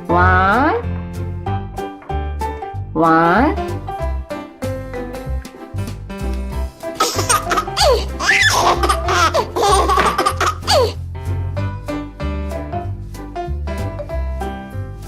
One, one,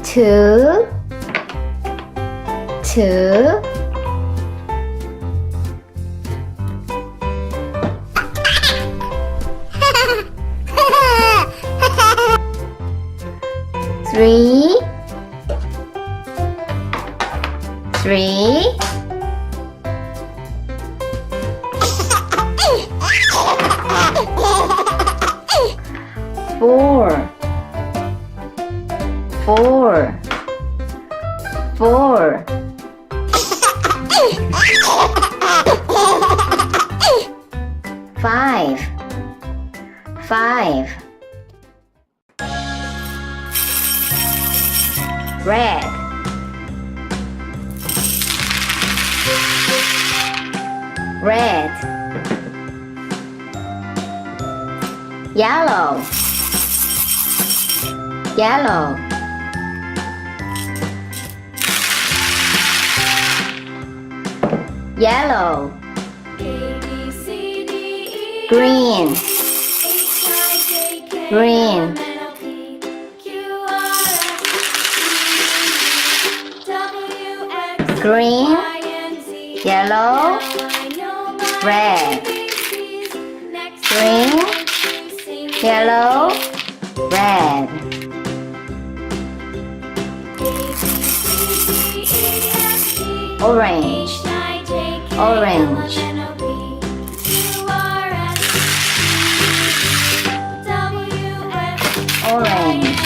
two, two, three, three, four, four, four, five, five, red, red, yellow, yellow, yellow, green, green, green, yellow, red, green, yellow, red. Orange, orange, orange,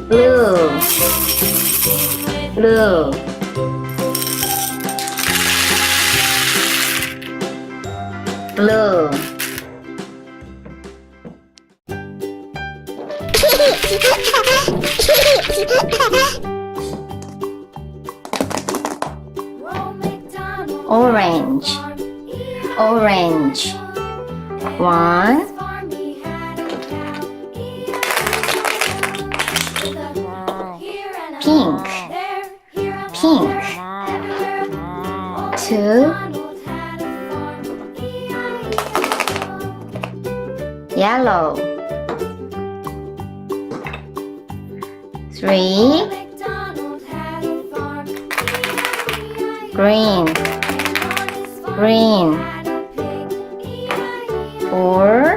blue, blue, blue. Orange, orange. One, pink, pink. Two, yellow. Three, green, green. Four,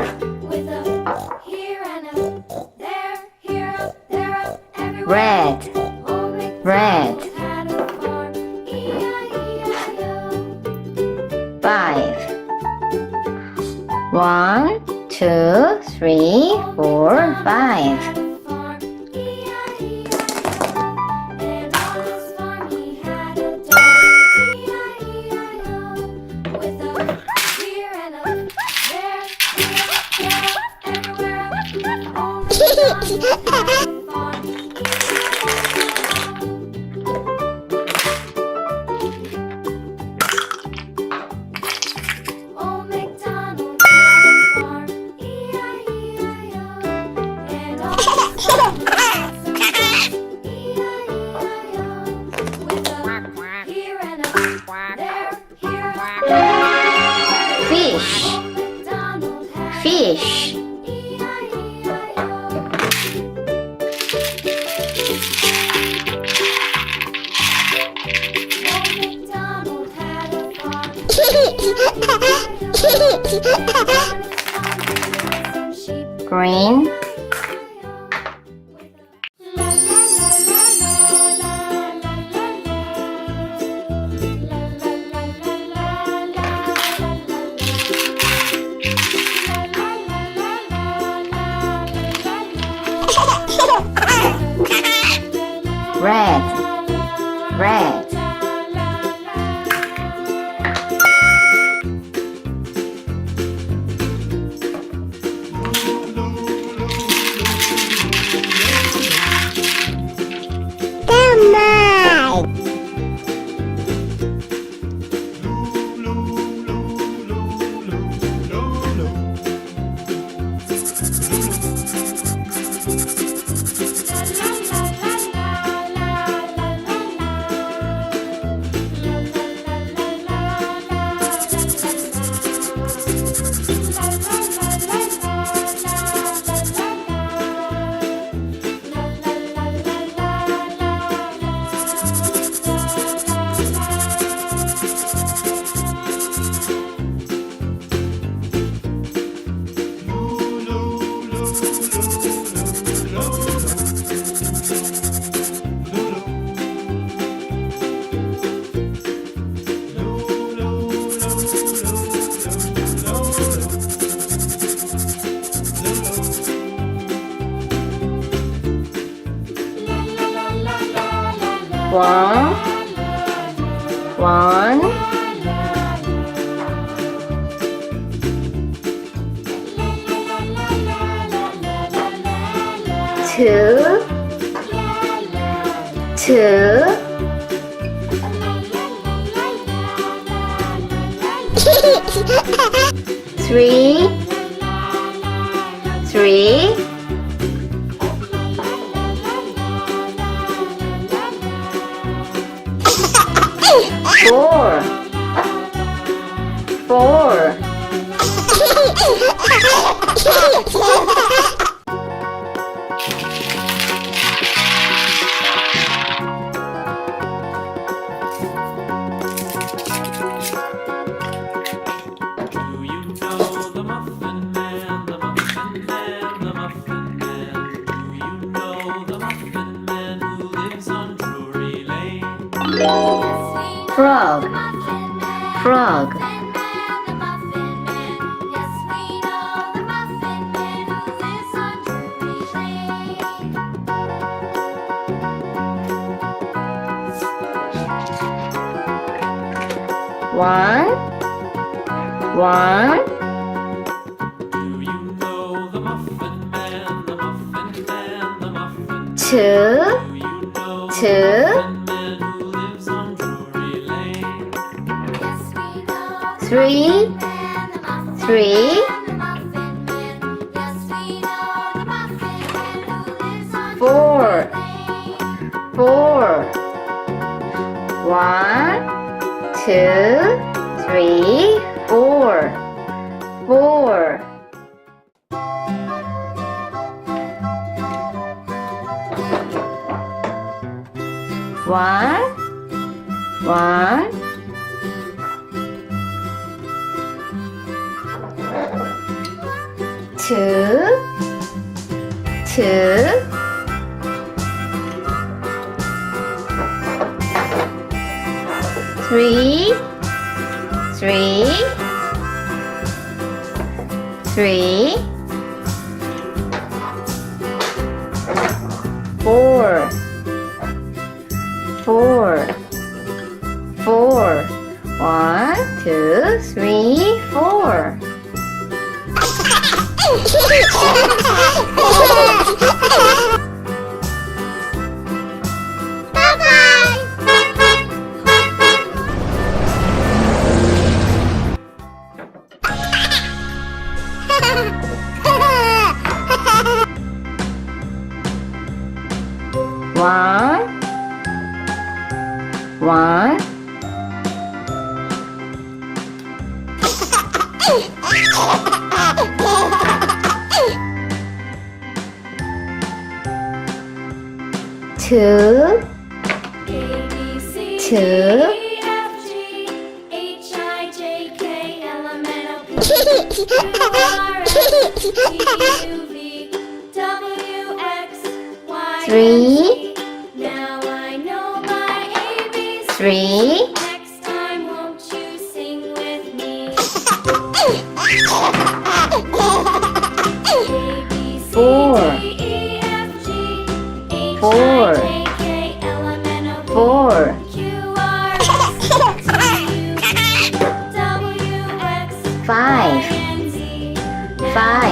red, red. Five. One, two, three, four, five. Fish, fish. Green, red, red. One, one, two, two, three, three, four, four, Do you know the Muffin Man, the Muffin Man, the Muffin Man? Do you know the Muffin Man who lives on Drury Lane? frog, frog, one, one, Do you know the Muffin Man, the Muffin Man, the Muffin Man? two, Do you know two, the Muffin Man who lives on Drury Lane? three, three, four, four, one, two, three, four, four. One, one, two, two, three, three, three, four, four, four. One, two, three, four. One, one, two, two, three, Now I know my ABC. three, Next time, won't you sing with me? A, B, C, Four. D, E, F, G, H, Four. I, J, K, L, M, N, O, P, four, Q, R, S, T, U, V, W, X, five, Y, and Z. Now five.